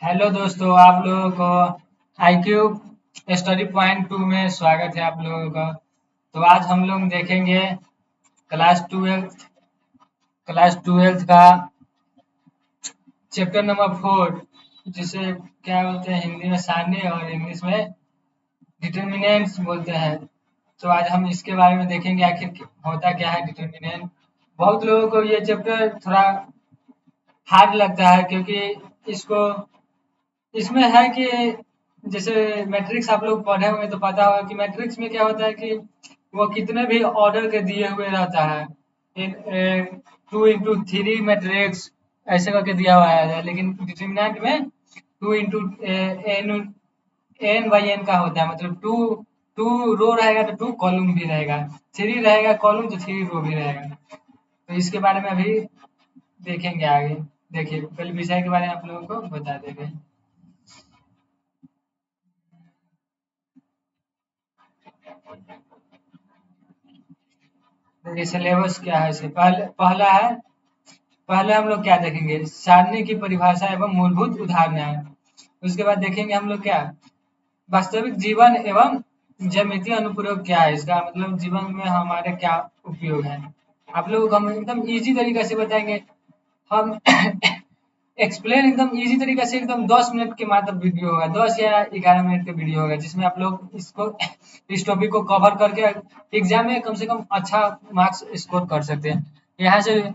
Hello दोस्तों, आप लोगों को आईक्यू स्टडी पॉइंट 2 में स्वागत है आप लोगों का। तो आज हम लोग देखेंगे क्लास ट्वेल्थ क्लास ट्वेल्थ का चैप्टर नंबर 4, जिसे क्या बोलते हैं हिंदी में सारणी और इंग्लिश में डिटर्मिनेंट्स बोलते हैं। तो आज हम इसके बारे में देखेंगे आखिर होता क्या है डिटर्मिनेंट। बहुत लोगों को ये चैप्टर थोड़ा हार्ड लगता है, क्योंकि इसको इसमें है कि जैसे मैट्रिक्स आप लोग पढ़े होंगे तो पता होगा कि मैट्रिक्स में क्या होता है कि वो कितने भी ऑर्डर के दिए हुए रहता है। 2 into 3 मैट्रिक्स ऐसे करके दिया हुआ है, लेकिन डिटरमिनेंट में 2 into n का होता है। मतलब टू टू रो रहेगा तो 2 कॉलम भी रहेगा, 3 रहेगा कॉलम तो 3 रो भी रहेगा। तो इसके बारे में अभी देखेंगे आगे। देखिए, पहले विषय के बारे में आप लोगों को बता देंगे। देखिए सिलेबस क्या है। इसे पहले हम लोग क्या देखेंगे, सारणी की परिभाषा एवं मूलभूत उदाहरण। उसके बाद देखेंगे हम लोग क्या, वास्तविक जीवन एवं ज्यामितीय अनुप्रयोग क्या है, इसका मतलब जीवन में हमारे क्या उपयोग है। आप लोगों को हम एकदम इजी तरीके से बताएंगे। हम एक्सप्लेन एकदम इजी तरीके से, एकदम 10 मिनट के मात्र वीडियो होगा, 10 या 11 मिनट का वीडियो होगा, जिसमें आप लोग इस टॉपिक को कवर करके एग्जाम में कम से कम अच्छा मार्क्स स्कोर कर सकते हैं। यहाँ से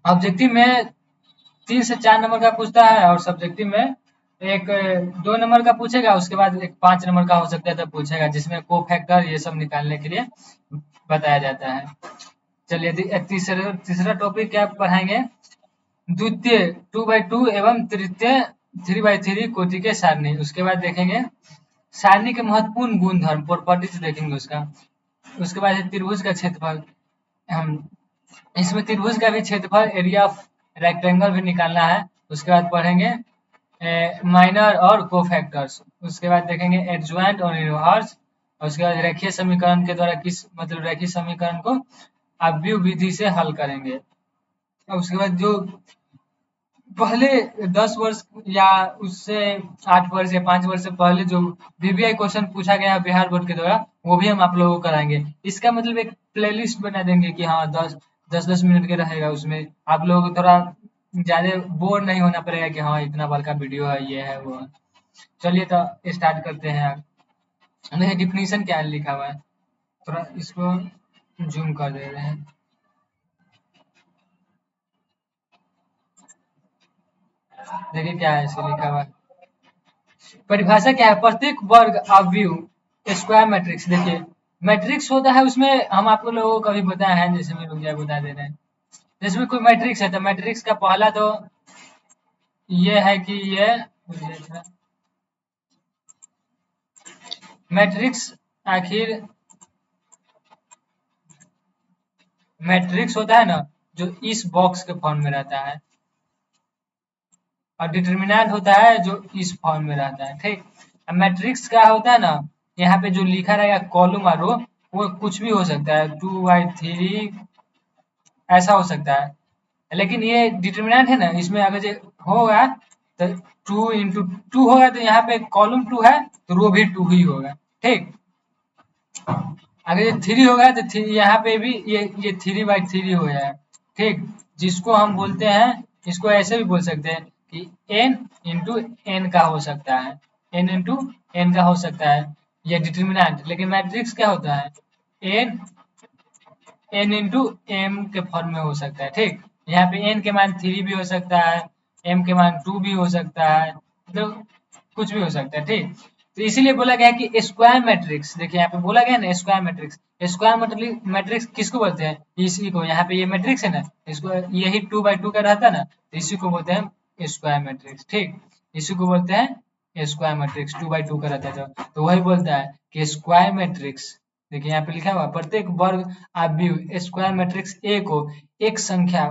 ऑब्जेक्टिव में 3 से 4 नंबर का पूछता है, और सब्जेक्टिव में एक 2 नंबर का पूछेगा, उसके बाद एक 5 नंबर का हो सकता है तब पूछेगा, जिसमें को फैक्टर ये सब निकालने के लिए बताया जाता है। चलिए तीसरा तीसरा टॉपिक क्या पढ़ाएंगे, द्वितीय 2x2 एवं तृतीय 3x3 कोटि के सारणी। उसके बाद देखेंगे सारणी के महत्वपूर्ण गुणधर्म, प्रॉपर्टीज देखेंगे उसका। उसके बाद है त्रिभुज का क्षेत्रफल। हम इसमें त्रिभुज का भी क्षेत्रफल, एरिया ऑफ रेक्टेंगल भी निकालना है। उसके बाद पढ़ेंगे माइनर और कोफैक्टर्स। उसके बाद देखेंगे एडजॉइंट और इनवर्स। और उसके बाद रेखीय समीकरण के द्वारा किस मतलब रेखीय समीकरण को अव्यव विधि से हल करेंगे। और उसके बाद जो पहले 10 वर्ष या उससे 8 वर्ष या 5 वर्ष से पहले जो वीवीआई क्वेश्चन पूछा गया बिहार बोर्ड के द्वारा, वो भी हम आप लोगों को कराएंगे। इसका मतलब एक प्लेलिस्ट बना देंगे कि हाँ 10-10 मिनट के रहेगा, उसमें आप लोगों को थोड़ा ज्यादा बोर नहीं होना पड़ेगा कि हाँ इतना बड़का वीडियो है, ये है वो है। चलिए तो स्टार्ट करते हैं। देखिए डिफिनीशन क्या लिखा हुआ है, थोड़ा इसको जूम कर दे रहे हैं। देखिए क्या है इसे लिखा हुआ है। परिभाषा क्या है, प्रत्येक वर्ग अवयव स्क्वायर मैट्रिक्स। देखिए मैट्रिक्स होता है, उसमें हम आप लोगों को अभी बताया है, जैसे मैं रुक जाए बता दे रहे हैं। जैसे कोई मैट्रिक्स है तो मैट्रिक्स का पहला तो ये है कि ये मैट्रिक्स आखिर मैट्रिक्स होता है ना, जो इस बॉक्स के फॉर्म में रहता है, और डिटर्मिनेंट होता है जो इस फॉर्म में रहता है। ठीक, अब मैट्रिक्स का होता है ना, यहाँ पे जो लिखा रहेगा कॉलम और रो, वो कुछ भी हो सकता है, 2 by 3 ऐसा हो सकता है। लेकिन ये डिटर्मिनेंट है ना, इसमें अगर जो होगा तो 2 into 2 होगा, तो यहाँ पे कॉलम 2 है तो रो भी 2 ही होगा। ठीक, अगर ये 3 होगा तो यहाँ पे भी ये 3 by 3 हो जाएगा। ठीक, जिसको हम बोलते हैं, इसको ऐसे भी बोल सकते हैं कि n का हो सकता है, n का हो सकता है ये डिटर्मिनेंट। लेकिन मैट्रिक्स क्या होता है, n n into m के फॉर्म में हो सकता है। ठीक, यहाँ पे n के मान 3 भी हो सकता है, m के मान 2 भी हो सकता है, तो कुछ भी हो सकता है। ठीक, तो इसीलिए बोला गया है कि स्क्वायर मैट्रिक्स। देखिए यहाँ पे बोला गया ना स्क्वायर मैट्रिक्स। स्क्वायर मैट्रिक्स किसको बोलते हैं, इसी को। यहाँ पे ये मैट्रिक्स है ना, इसको यही 2 by 2 का रहता है ना, तो इसी को बोलते हैं स्क्वायर मैट्रिक्स। ठीक, इसी को बोलते हैं स्क्वायर मैट्रिक्स, 2 by 2 का रहता है तो वही बोलता है कि स्क्वायर मैट्रिक्स। देखिए यहाँ पे लिखा हुआ प्रत्येक वर्ग अवयव स्क्वायर मैट्रिक्स ए को एक संख्या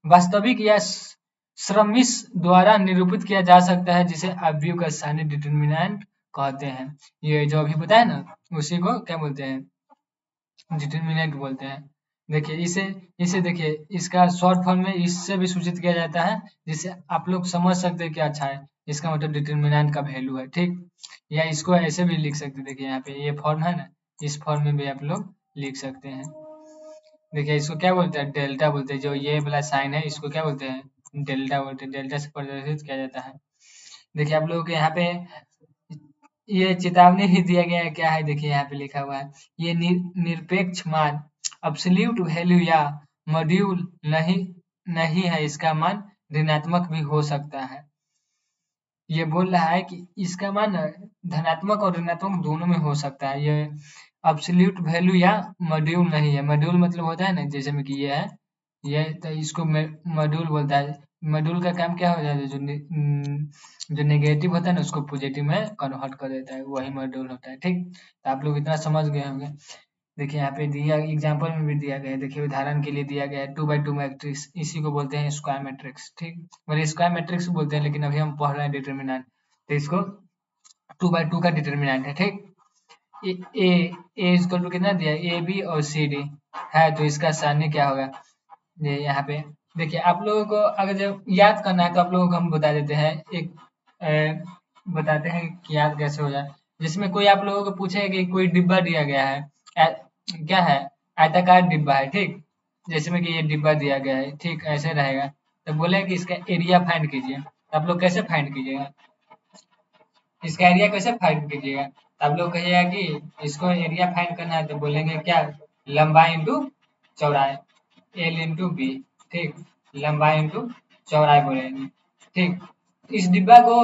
वास्तविक या श्रमिश द्वारा निरूपित किया जा सकता है, जिसे अवयव का सारणी डिटर्मिनेंट कहते हैं। ये जो अभी बताया ना, उसी को क्या बोलते हैं, डिटर्मिनेंट बोलते हैं। देखिए इसे इसे देखिए, इसका शॉर्ट फॉर्म में इससे भी सूचित किया जाता है, जिससे आप लोग समझ सकते हैं कि अच्छा है इसका मतलब डिटर्मिनेंट का वैल्यू है, ठीक। या इसको ऐसे भी लिख सकते हैं, देखिए यहाँ पे ये फॉर्म है ना, इस फॉर्म में भी आप लोग लिख सकते हैं। देखिए इसको क्या बोलते हैं, डेल्टा बोलते हैं, जो ये वाला साइन है इसको क्या बोलते हैं, डेल्टा बोलते हैं, डेल्टा से प्रदर्शित किया जाता है। देखिए आप लोगों के यहाँ पे ये चेतावनी भी दिया गया है, क्या है देखिए यहाँ पे लिखा हुआ है, ये निरपेक्ष मान अब्सोल्यूट वैल्यू या मॉड्यूल नहीं नहीं है, इसका मान ऋणात्मक भी हो सकता है। ये बोल रहा है कि इसका मान धनात्मक और ऋणात्मक दोनों में हो सकता है। ये अब्सोल्यूट वैल्यू या मॉड्यूल नहीं है। मॉड्यूल मतलब होता है ना, जैसे में कि ये है, ये तो इसको मॉड्यूल बोलता है। मॉड्यूल का काम क्या हो जाता है, जो नेगेटिव होता है ना उसको पॉजिटिव में कन्वर्ट कर देता है, वही मॉड्यूल होता है, ठीक। तो आप लोग इतना समझ गए होंगे। देखिए यहाँ पे दिया एग्जाम्पल में भी दिया गया है, देखिए उदाहरण के लिए दिया गया है 2x2 मैट्रिक्स, इसी को बोलते हैं स्क्वायर मैट्रिक्स, ठीक। मतलब स्क्वायर मैट्रिक्स बोलते हैं, लेकिन अभी हम पढ़ रहे हैं डिटर्मिनेंट, तो इसको 2x2 का डिटर्मिनेंट है, ठीक। ए ए इक्वल टू कितना दिया है, ए बी और सी डी है, तो इसका सारणी क्या होगा, ये यहाँ पे देखिए। आप लोगों को अगर जब याद करना है तो आप लोगों को हम बता देते हैं, एक बताते हैं कि याद कैसे हो जाए। जिसमें कोई आप लोगों को पूछे कि कोई डिब्बा दिया गया है, क्या है, आयताकार डिब्बा है, ठीक। जैसे में कि ये डिब्बा दिया गया है, ठीक, ऐसे रहेगा। तो बोले कि इसका एरिया फाइंड कीजिए, तो आप लोग कैसे फाइंड कीजिएगा, इसका एरिया कैसे फाइंड कीजिएगा, तो आप लोग कहिएगा कि इसको एरिया फाइंड करना है, तो बोलेंगे क्या, लंबाई इंटू चौड़ाई, एल इंटू बी, ठीक। लंबाई इंटू चौड़ाई बोलेंगे, ठीक। इस डिब्बा को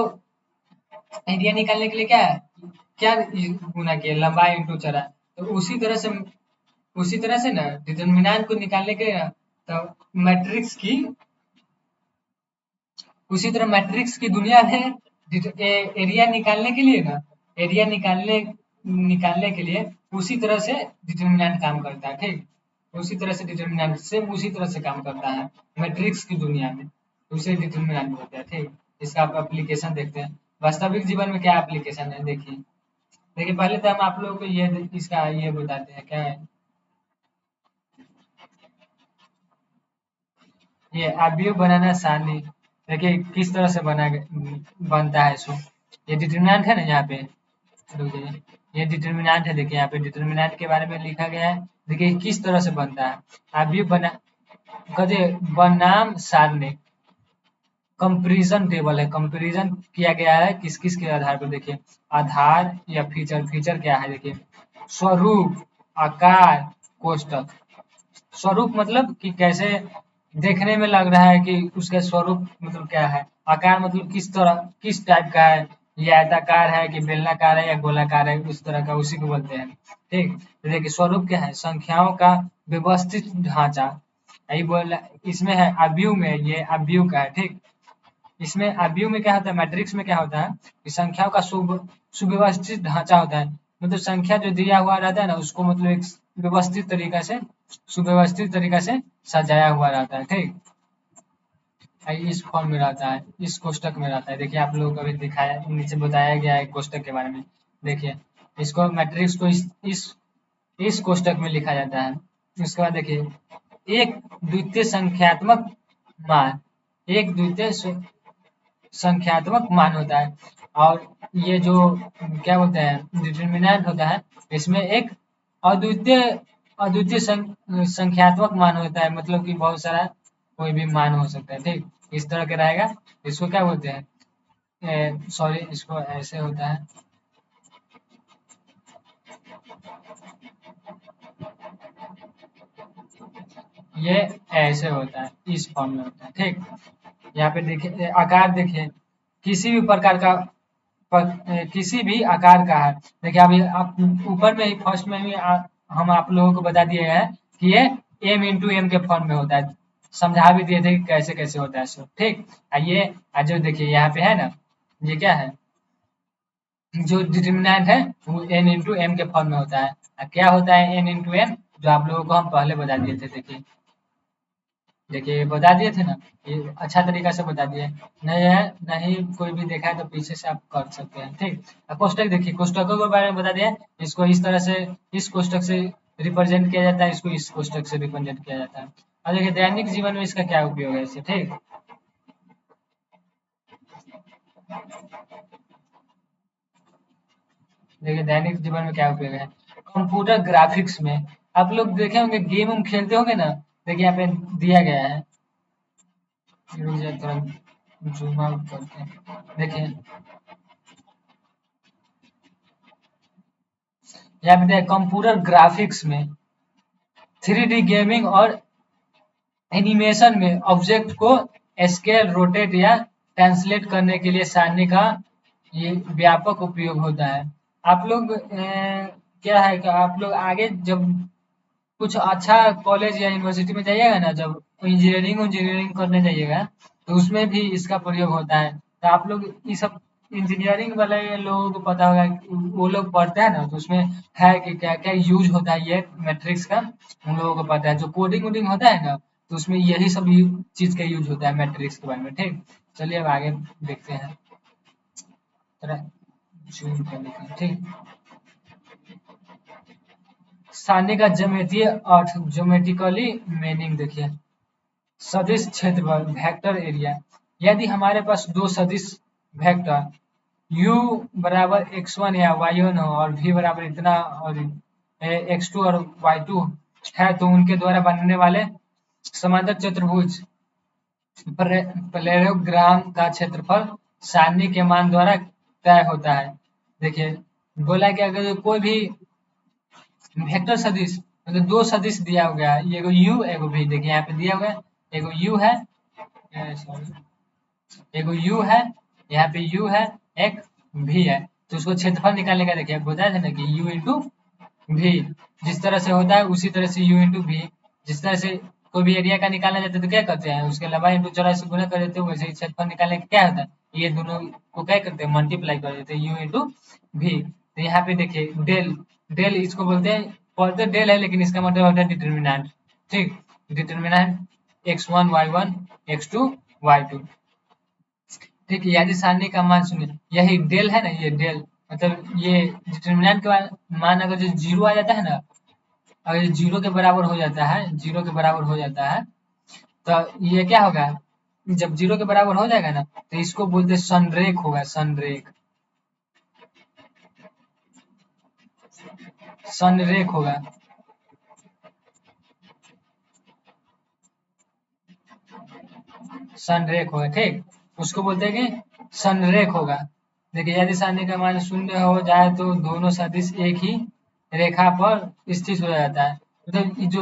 एरिया निकालने के लिए क्या है, क्या गुना किया, लंबाई इंटू चौड़ाई। तो उसी तरह से ना डिटर्मिनेंट को निकालने के लिए ना, तो मैट्रिक्स की उसी तरह मैट्रिक्स की दुनिया में एरिया निकालने के लिए ना, एरिया निकालने निकालने के लिए उसी तरह से डिटर्मिनेंट काम करता है, ठीक। उसी तरह से डिटर्मिनेंट सेम उसी तरह से काम करता है मैट्रिक्स की दुनिया में, उसे डिटर्मिनेंट बोलते हैं, ठीक। इसका आप एप्लीकेशन देखते हैं, वास्तविक जीवन में क्या एप्लीकेशन है, देखिए। देखिए पहले तो हम आप लोगों को ये इसका ये बताते हैं, क्या है ये अवयव बनाना सारणी। देखिए किस तरह से बनता है इसको, ये डिटर्मिनेंट है ना यहाँ पे, रुक जाइए, ये डिटर्मिनेंट है, देखिए यहाँ पे डिटर्मिनेंट के बारे में लिखा गया है। देखिए किस तरह से बनता है, अवयव बना कहते बनाम सारणी, कंपैरिजन टेबल है, कंपैरिजन किया गया है किस किस के आधार पर, देखिए आधार या फीचर, फीचर क्या है, देखिए स्वरूप, आकार, कोष्टक। स्वरूप मतलब कि कैसे देखने में लग रहा है कि उसका स्वरूप मतलब क्या है, आकार मतलब किस तरह किस टाइप का है, ये आयताकार है कि बेलनाकार है या गोलाकार है, उस तरह का, उसी को बोलते हैं, ठीक। तो देखिए स्वरूप क्या है, संख्याओं का व्यवस्थित ढांचा, यही बोल इसमें है अवयव में, ये अवयव का है, ठीक। इसमें अवयव में क्या होता है, मैट्रिक्स में क्या होता है कि संख्याओं का सुव्यवस्थित ढांचा होता है, मतलब संख्या जो दिया हुआ रहता है ना उसको मतलब एक व्यवस्थित तरीका से, सुव्यवस्थित तरीका से सजाया हुआ रहता है, ठीक। इस फॉर्म में रहता है, इस कोष्टक में रहता है। देखिए आप लोगों को अभी दिखाया, नीचे बताया गया है कोष्टक के बारे में। देखिए इसको मैट्रिक्स को इस कोष्टक में लिखा जाता है। उसके बाद देखिए एक द्वितीय संख्यात्मक मान, एक द्वितीय संख्यात्मक मान होता है, और ये जो क्या बोलते हैं डिटर्मिनेंट होता है, इसमें एक अद्वितीय अद्वितीय संख्यात्मक मान होता है, मतलब कि बहुत सारा कोई भी मान हो सकता है, ठीक। इस तरह का रहेगा। इसको क्या बोलते हैं, सॉरी इसको ऐसे होता है, ये ऐसे होता है, इस फॉर्म में होता है, ठीक। यहाँ पे देखिए आकार, देखिए किसी भी प्रकार का किसी भी आकार का है। देखिए अभी आप ऊपर में ही फर्स्ट में ही हम आप लोगों को बता दिए हैं कि ये m इंटू एम के फॉर्म में होता है, समझा भी दिए थे कि कैसे कैसे होता है सब, ठीक। ये जो देखिए यहाँ पे है ना, ये क्या है, जो डिटर्मिनेंट है वो n इंटू एम के फॉर्म में होता है। क्या होता है n इंटू एम, जो आप लोगों को हम पहले बता दिए थे, देखिए देखिए बता दिए थे ना, ये अच्छा तरीका से बता दिए। नहीं है, नहीं कोई भी देखा है तो पीछे से आप कर सकते हैं, ठीक। अब कोष्टक देखिए, कोष्टकों के बारे में बता दिया, इसको इस तरह से इस कोष्टक से रिप्रेजेंट किया जाता है, इसको इस कोष्टक से रिप्रेजेंट किया जाता है। और देखिए दैनिक जीवन में इसका क्या उपयोग है इसे, ठीक। देखिए दैनिक जीवन में क्या उपयोग है। कंप्यूटर ग्राफिक्स में आप लोग देखे होंगे, गेम उम खेलते होंगे ना। देखिए यहाँ पे दिया गया है, रुक जाए थोड़ा जूम आउट करते हैं। देखिए यहाँ पे कंप्यूटर ग्राफिक्स में 3D गेमिंग और एनिमेशन में ऑब्जेक्ट को स्केल, रोटेट या ट्रांसलेट करने के लिए सारणी का ये व्यापक उपयोग होता है। आप लोग क्या है कि आप लोग आगे जब कुछ अच्छा कॉलेज या यूनिवर्सिटी में जाइएगा ना, जब इंजीनियरिंग इंजीनियरिंग करने जाइएगा, तो उसमें भी इसका प्रयोग होता है। तो आप लोग ये सब इंजीनियरिंग वाले लोगों को पता होगा कि वो लोग पढ़ते हैं ना, तो उसमें है कि क्या क्या यूज होता है ये मैट्रिक्स का, उन लोगों को पता है। जो कोडिंग वोडिंग होता है ना, तो उसमें यही सब चीज का यूज होता है मैट्रिक्स के बारे में। ठीक, चलिए अब आगे देखते हैं। थोड़ा जूम कर लेते हैं। ठीक, सारणी का ज्यामितीय अर्थ, ज्योमेट्रिकली मीनिंग देखिए। सदिश क्षेत्रफल, वेक्टर एरिया। यदि हमारे पास दो सदिश वेक्टर u बराबर x1 या y1 हो और v बराबर इतना और x2 और y2 है, तो उनके द्वारा बनने वाले समांतर चतुर्भुज पैरेललोग्राम का क्षेत्रफल सारणी के मान द्वारा तय होता है। देखिए बोला कि अगर कोई भी वेक्टर सदिश मतलब दो सदिश दिया गया है, एगो u एगो v। देखिए यहाँ पे दिया हुआ है, एगो u है, सॉरी, एगो u है, यहाँ पे u है, एक v है। तो उसको क्षेत्रफल निकालने का देखिए बताया था ना कि u इंटू v, जिस तरह से होता है उसी तरह से u इंटू v। जिस तरह से कोई भी एरिया का निकालना चाहते हैं तो क्या करते हैं, उसके लंबाई इंटू चौड़ाई से गुणा कर देते हैं। वैसे ही क्षेत्रफल निकालने का क्या होता है, ये दोनों को क्या करते हैं, मल्टीप्लाई कर देते हैं, u इंटू v। तो यहाँ पे देखिए डेल, डेल इसको बोलते हैं, पढ़ते डेल है लेकिन इसका मतलब होता है डिटर्मिनेंट। ठीक, determinant x1 y1 x2 y2। ठीक है, यदि सारणी का मान सुनिए, यही डेल है ना, ये डेल मतलब ये डिटर्मिनेंट का मान अगर जो जीरो आ जाता है ना, अगर ये जीरो के बराबर हो जाता है, जीरो के बराबर हो जाता है, तो ये क्या होगा, जब जीरो के बराबर हो जाएगा ना, तो इसको बोलते हैं संरेख होगा, संरेख, संरेख होगा। संरेख होगा, ठीक, उसको बोलते हैं कि संरेख होगा। देखिए यदि सारणी का मान शून्य हो जाए तो दोनों सदिश एक ही रेखा पर स्थित हो जाता है। मतलब ये जो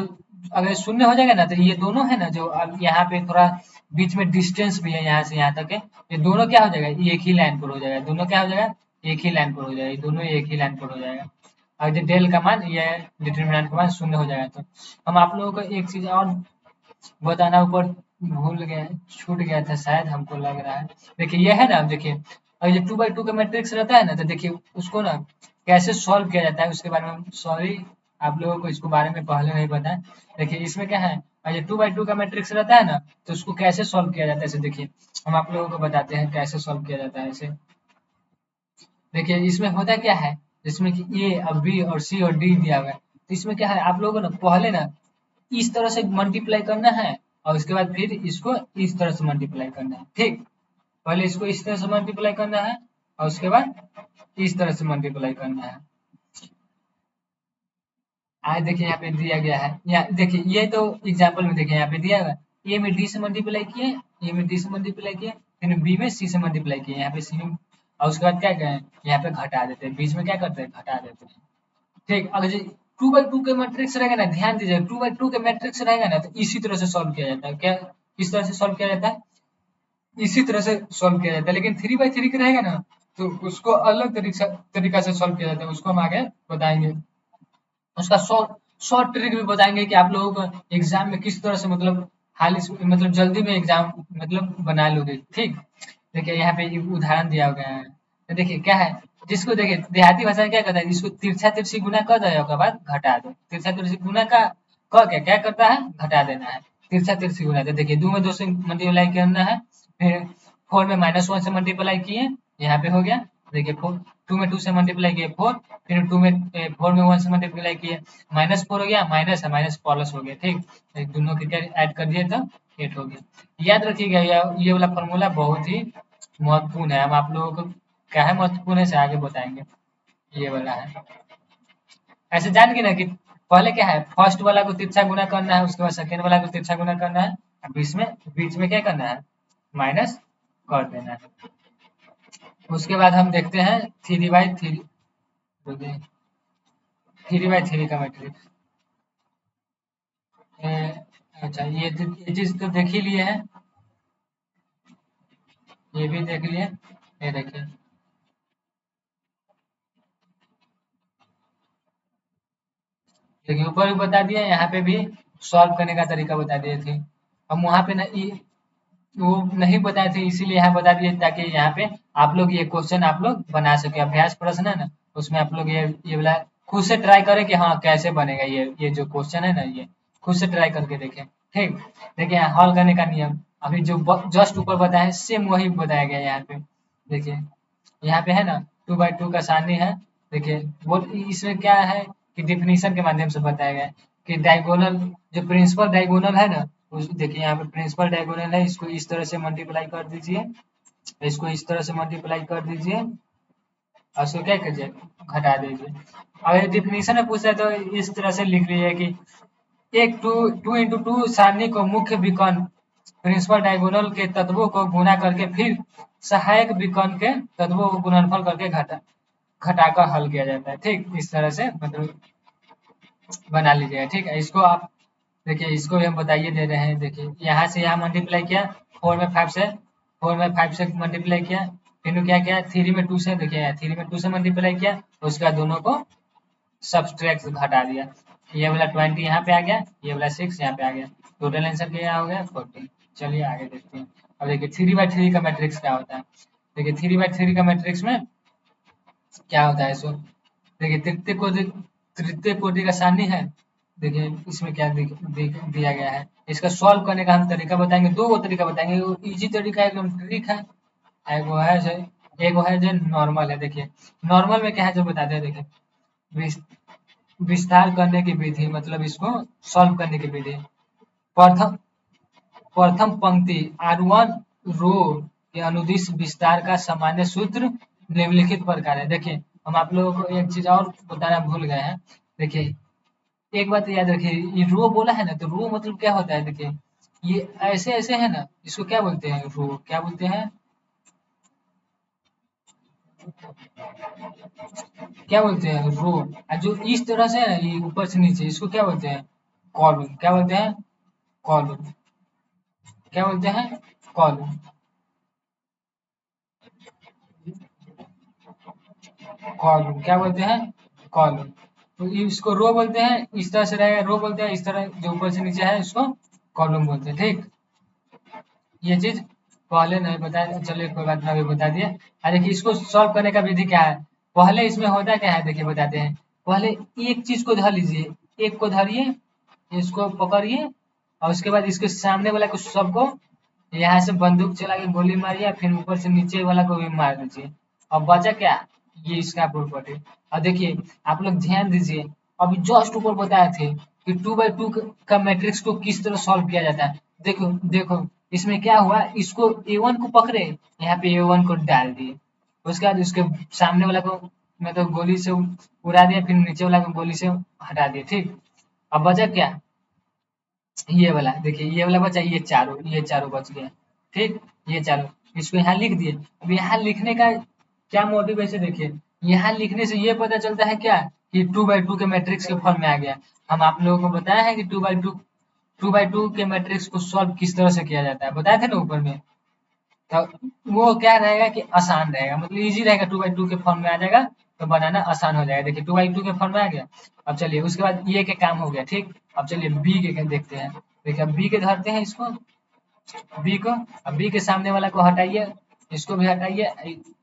अगर शून्य हो जाएगा ना, तो ये दोनों है ना, जो अब यहाँ पे थोड़ा बीच में डिस्टेंस भी है यहाँ से यहाँ तक है, ये दोनों क्या हो जाएगा, एक ही लाइन पर हो जाएगा। दोनों क्या हो जाएगा, एक ही लाइन पर हो जाएगा, ये दोनों एक ही लाइन पर हो जाएगा। और जो डेल का मान, ये डिटर्मिनेंट का मान शून्य हो जाएगा। तो हम आप लोगों को एक चीज और बताना ऊपर भूल गए, छूट गया था शायद, हमको लग रहा है। देखिए ये है ना, देखिए और ये 2x2 का मैट्रिक्स रहता है ना, तो देखिए उसको ना कैसे सॉल्व किया जाता है उसके बारे में, सॉरी आप लोगों को इसको बारे में पहले नहीं पता है। देखिए इसमें क्या है, और ये 2x2 का मैट्रिक्स रहता है ना, तो उसको कैसे सॉल्व किया जाता है, इसे देखिए हम आप लोगों को बताते हैं कैसे सॉल्व किया जाता है इसे। देखिए इसमें होता क्या है, जिसमें कि ए और बी और सी और डी दिया हुआ है, तो इसमें क्या है, आप लोगों को ना पहले ना इस तरह से मल्टीप्लाई करना है, और उसके बाद फिर इसको इस तरह से मल्टीप्लाई करना है। ठीक, पहले इसको इस तरह से मल्टीप्लाई करना है और उसके बाद इस तरह से मल्टीप्लाई करना है। आज देखिए यहाँ पे दिया गया है, यहाँ देखिए ये तो एग्जाम्पल में देखिए यहाँ पे दिया हुआ है, ए में डी से मल्टीप्लाई किए, ए में डी से मल्टीप्लाई किए, फिर बी में सी से मल्टीप्लाई किए, यहाँ पे सी में, और उसके बाद क्या करें, यहाँ पे घटा देते हैं, बीच में क्या करते हैं, घटा देते हैं। ठीक, अगर जो 2x2 के मैट्रिक्स रहेगा ना, ध्यान दीजिए 2x2 के मैट्रिक्स रहेगा ना, तो इसी तरह से सॉल्व किया जाता है। क्या, किस तरह से सॉल्व किया जाता है, इसी तरह से सॉल्व किया जाता है। लेकिन 3x3 का रहेगा ना, तो उसको अलग तरीका से सॉल्व किया जाता है, उसको हम आगे बताएंगे। उसका शॉर्ट शॉर्ट ट्रिक भी बताएंगे कि आप लोगों को एग्जाम में किस तरह से मतलब हाल मतलब जल्दी में एग्जाम मतलब बना लोगे। ठीक, देखिए यहाँ पे एक उदाहरण दिया गया है, तो देखिए क्या है, जिसको देखिए देहाती भाषा में क्या कहता है, जिसको तिरछा तिरछी गुना कर दो उसके बाद घटा दो। तिरछा तिरछी गुना का क क्या क्या करता है, घटा देना है। तिरछा तिरछी गुना, तो देखिए 2 में 2 से मल्टीप्लाई करना है, फिर 4 में -1 से मल्टीप्लाई किए, यहाँ पे हो गया। देखिए 2 में 2 से मल्टीप्लाई किए 4, फिर 2 में 4 में 1 से मल्टीप्लाई किए, -4 हो गया, माइनस है माइनस प्लस हो गया। ठीक, तो दोनों के क्या ऐड कर दिए तो 8 हो गया। याद रखिएगा ये वाला फॉर्मूला बहुत ही महत्वपूर्ण है। हम आप लोगों को क्या है महत्वपूर्ण है से आगे बताएंगे। ये वाला है, ऐसे जान के ना कि पहले क्या है, फर्स्ट वाला को तिरछा गुना करना है, उसके बाद सेकेंड वाला को तिरछा गुना करना है, और बीच में क्या करना है, माइनस कर देना है। उसके बाद हम देखते हैं 3/3, 3/3 का मैट्रिक्स। अच्छा, ये चीज तो देख ही लिए हैं, ये भी देख लिए। ये देखिए, देखिए ऊपर भी बता दिया, यहाँ पे भी सॉल्व करने का तरीका बता दिए थे। हम वहाँ पे ना वो नहीं बताए थे, इसीलिए यहाँ बता दिए ताकि यहाँ पे आप लोग ये क्वेश्चन आप लोग बना सके। अभ्यास प्रश्न है ना, उसमें आप लोग ये वाला खुद से ट्राई करें कि हाँ कैसे बनेगा ये जो क्वेश्चन है ना, ये खुद से ट्राई करके देखें। ठीक, देखिए यहाँ हल करने का नियम अभी जो जस्ट ऊपर बताया है सेम वही बताया गया है यहाँ पे। देखिए यहाँ पे है ना 2/2 का सारणी है। देखिए वो इसमें क्या है कि डिफिनीशन के माध्यम से बताया गया है कि डायगोनल, जो प्रिंसिपल डायगोनल है ना, उस देखिए यहाँ पे प्रिंसिपल डायगोनल है, इसको इस तरह से मल्टीप्लाई कर दीजिए, इसको इस तरह से मल्टीप्लाई कर दीजिए, और इसको क्या कीजिए, घटा दीजिए। अगर डिफिनीशन में पूछा है तो इस तरह से लिख लीजिए कि एक 2 सारणी को मुख्य विकर्ण प्रिंसिपल डायगोनल के तत्वों को गुणा करके फिर सहायक विकर्ण के तत्वों को गुणनफल करके घटाकर हल किया जाता है। ठीक, इस तरह से मतलब बना लीजिएगा। ठीक है, इसको आप देखिए, इसको भी हम बताइए दे रहे हैं। देखिए यहाँ से यहाँ मल्टीप्लाई किया, 4 में 5 से मल्टीप्लाई किया, फिर क्या किया 3 में 2 से, देखिए 3 में 2 से मल्टीप्लाई किया, उसके बाद दोनों को सब्सट्रैक्ट घटा दिया। ये वाला 20 यहाँ पे आ गया, ये वाला 6 यहाँ पे आ गया, टोटल आंसर क्या हो गया 14। चलिए आगे देखते हैं। अब देखिए 3/3 का मैट्रिक्स क्या होता है। देखिए 3/3 का मैट्रिक्स में क्या होता है, इसको देखिए तृतीय कोटि का सारणी है। देखिए इसमें क्या दिया गया है, इसका सॉल्व करने का हम तरीका बताएंगे, दो वो तरीका बताएंगे। वो इजी तरीका एकदम ट्रिक है, एक वो है जो नॉर्मल है। देखिए नॉर्मल में क्या है जो बताते हैं। देखिए विस्तार करने की विधि, मतलब इसको सॉल्व करने की विधि। प्रथम प्रथम पंक्ति R1 रो के अनुदिश विस्तार का सामान्य सूत्र निम्नलिखित प्रकार है। देखिए हम आप लोगों को एक चीज और बताना भूल गए हैं। देखिए एक बात याद रखिए, ये रो बोला है ना, तो रो मतलब क्या होता है। देखिए ये ऐसे ऐसे है ना, इसको क्या बोलते हैं, रो क्या बोलते हैं, क्या बोलते हैं रो। और जो इस तरह से है ना, ये ऊपर से नीचे, इसको क्या बोलते हैं, कॉलम। क्या बोलते हैं, कॉलम। क्या बोलते हैं, कॉलम। कॉलम क्या बोलते हैं, कॉलम। तो इसको रो बोलते हैं, इस तरह से रहेगा रो बोलते हैं, इस तरह जो ऊपर से नीचे है इसको कॉलम बोलते हैं। ठीक, ये चीज पहले नहीं बताया, चलिए कोई बात नहीं, अभी बता दिए। अरे देखिए इसको सॉल्व करने का विधि क्या है, पहले इसमें होता क्या है, देखिए बताते हैं। पहले एक चीज को धर लीजिए, एक को धरिए, इसको पकड़िए, और उसके बाद इसके सामने वाला को सबको यहाँ से बंदूक चला के गोली मारिए, फिर ऊपर से नीचे वाला को भी मार दीजिए। अब बचा क्या, ये इसका प्रॉपर्टी। और देखिए आप लोग ध्यान दीजिए, अभी जस्ट ऊपर बताए थे कि 2/2 का मैट्रिक्स को किस तरह सॉल्व किया जाता है। देखो देखो इसमें क्या हुआ, इसको A1 को पकड़े, यहाँ पे A1 को डाल दिए, उसके बाद उसके सामने वाला को मतलब गोली से उड़ा दिया, फिर नीचे वाला को गोली से हटा दिया। ठीक, अब बचा क्या, ये वाला। देखिए ये वाला बचा, ये चारों बच गया। ठीक, ये चारों, इसको यहाँ लिख दिए। अब यहाँ लिखने का क्या मोटिव है, देखिए यहाँ लिखने से ये पता चलता है क्या कि 2/2 के मैट्रिक्स के फॉर्म में आ गया। हम आप लोगों को बताया है कि 2/2 के मैट्रिक्स को सॉल्व किस तरह से किया जाता है, बताए थे ना ऊपर में। तो वो क्या रहेगा कि आसान रहेगा, मतलब इजी रहेगा, 2/2 के फॉर्म में आ जाएगा तो बनाना आसान हो जाएगा। देखिए 2/2 के फॉर्म में आ गया। अब चलिए उसके बाद ये के काम हो गया। ठीक, अब चलिए बी के देखते हैं। देखिए अब बी के धरते हैं इसको, बी को, अब बी के सामने वाला को हटाइए, इसको भी हटाइए,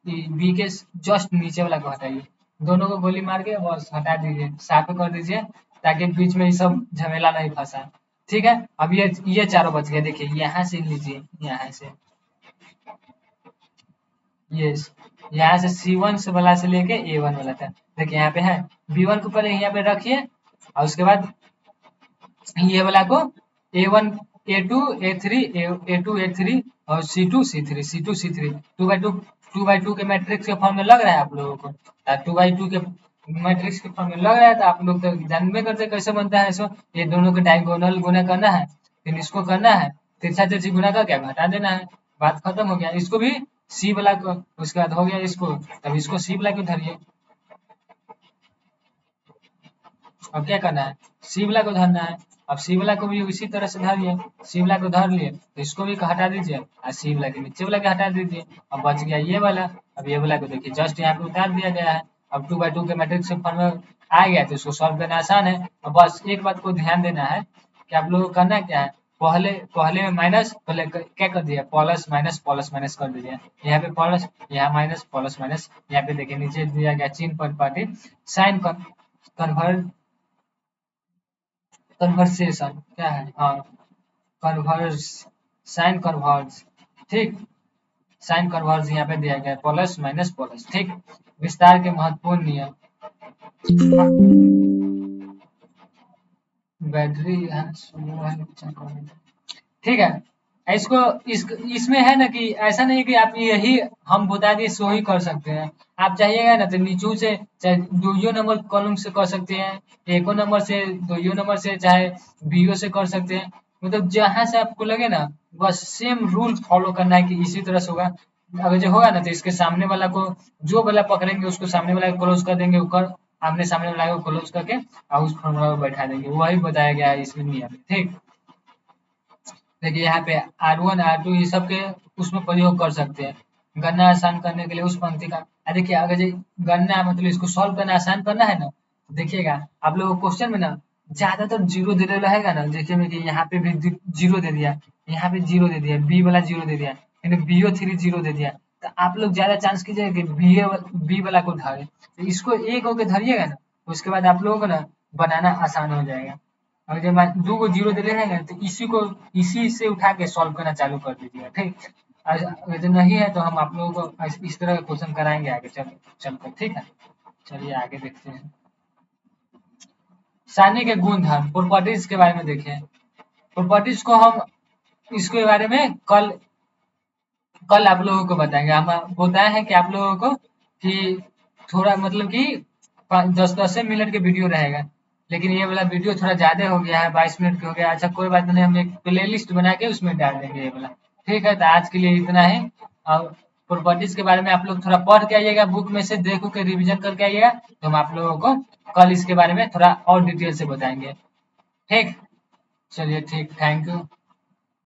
बी के जस्ट नीचे वाला को हटाइए, दोनों को गोली मार के बस हटा दीजिए, साफ कर दीजिए, ताकि बीच में ये सब झमेला नहीं फंसा। ठीक है, अब ये चारों बच गए। देखिए यहाँ से लीजिए, यहाँ से ये यहाँ से C1 से वाला से लेके A1 वाला था। देखिए यहाँ पे है, B1 को पहले यहाँ पे रखिए, और उसके बाद ये वाला को A1 A2 A3 A2 A3 और C2 C3 C2 C3 2 by 2 के मैट्रिक्स के फॉर्म में लग रहा है आप लोगों को। 2 by 2 के मैट्रिक्स के फॉर्म में लग रहा है तो आप लोग तो जानबे करते कैसे बनता है इसको। ये दोनों के डायगोनल गुना करना है, फिर इसको करना है, तिरछा तिरछी गुना करके घटा देना है, बात खत्म हो गया। इसको भी सी वाला को, उसके बाद हो गया इसको, तब इसको सी वाला को धरिए। अब क्या करना है, सी वाला को धरना है। अब सी वाला को भी इसी तरह से धरिए, सी वाला को धर लिए तो इसको भी हटा दीजिए और सी वाला के नीचे वाला के हटा दीजिए। अब बच गया ये वाला। अब ये वाला को देखिए जस्ट यहाँ पे उतार दिया गया है। अब 2 by 2 के मैट्रिक्स के फॉर्म में आ गया तो इसको सॉल्व करना आसान है। अब बस एक बात को ध्यान देना है कि आप लोगों को करना क्या है, पहले पहले में माइनस, पहले क्या कर दिया, प्लस माइनस कर दीजिए। यहाँ पे प्लस, यहाँ माइनस, प्लस माइनस, यहाँ पे देखिए नीचे दिया गया चिन्ह पर पार्टी साइन कन्वर्ट कन्वर्सेशन क्या है, हाँ कन्वर्स, साइन कन्वर्स, ठीक, साइन कन्वर्स यहाँ पे दिया गया प्लस माइनस प्लस, ठीक। विस्तार के महत्वपूर्ण नियम, बैटरी ठीक है। इसको इसमें है ना कि ऐसा नहीं कि आप यही हम बता दिए सो ही कर सकते हैं। आप चाहिएगा ना तो नीचू से चाहे दोइयो नंबर कॉलम से कर सकते हैं, एको नंबर से, दोइयो नंबर से, चाहे बीओ से कर सकते हैं। मतलब जहां से आपको लगे ना बस सेम रूल फॉलो करना है कि इसी तरह से होगा। अगर जो होगा ना तो इसके सामने वाला को, जो वाला पकड़ेंगे उसको सामने वाला को क्लोज कर देंगे, ऊपर आमने सामने वाला को क्लोज करके और उस फॉर्मूला को बैठा देंगे। वही बताया गया है इसमें नियम, ठीक। देखिए यहाँ पे R1 R2 ये सब के उसमें प्रयोग कर सकते हैं गणना आसान करने के लिए उस पंक्ति का। देखिए अगर ये गणना मतलब इसको सॉल्व करना आसान करना है ना, तो देखिएगा आप लोगों को क्वेश्चन में ना ज्यादातर जीरो दे रहेगा ना। देखिए कि यहाँ पे भी जीरो दे दिया, यहाँ पे जीरो दे दिया, बी वाला जीरो दे दिया, BO3 जीरो दे दिया, तो आप लोग ज्यादा चांस कीजिएगा कि बी वाला को धरे। तो इसको एक होके धरिएगा ना, उसके बाद आप लोगों को ना बनाना आसान हो जाएगा। और जब 2 को जीरो दे रहे हैं तो इसी से उठा के सॉल्व करना चालू कर दीजिएगा, ठीक। अगर नहीं है तो हम आप लोगों को इस तरह का क्वेश्चन कराएंगे आगे चलकर, ठीक है। चलिए आगे देखते हैं। सारणी के गुण धर्म, प्रॉपर्टीज के बारे में देखें। प्रॉपर्टीज को हम इसके बारे में कल आप लोगों को बताएंगे। हम बताए हैं कि आप लोगों को कि थोड़ा मतलब कि 10 मिनट के वीडियो रहेगा, लेकिन ये वाला वीडियो थोड़ा ज्यादा हो गया है, 22 मिनट का हो गया। अच्छा कोई बात नहीं, हम एक प्ले लिस्ट बना के उसमें डाल देंगे ये वाला, ठीक है। तो आज के लिए इतना ही। और प्रॉपर्टीज के बारे में आप लोग थोड़ा पढ़ के आइएगा, बुक में से देख के रिविजन करके आइएगा, तो हम आप लोगों को कल इसके बारे में थोड़ा और डिटेल से बताएंगे, ठीक। चलिए ठीक, थैंक यू।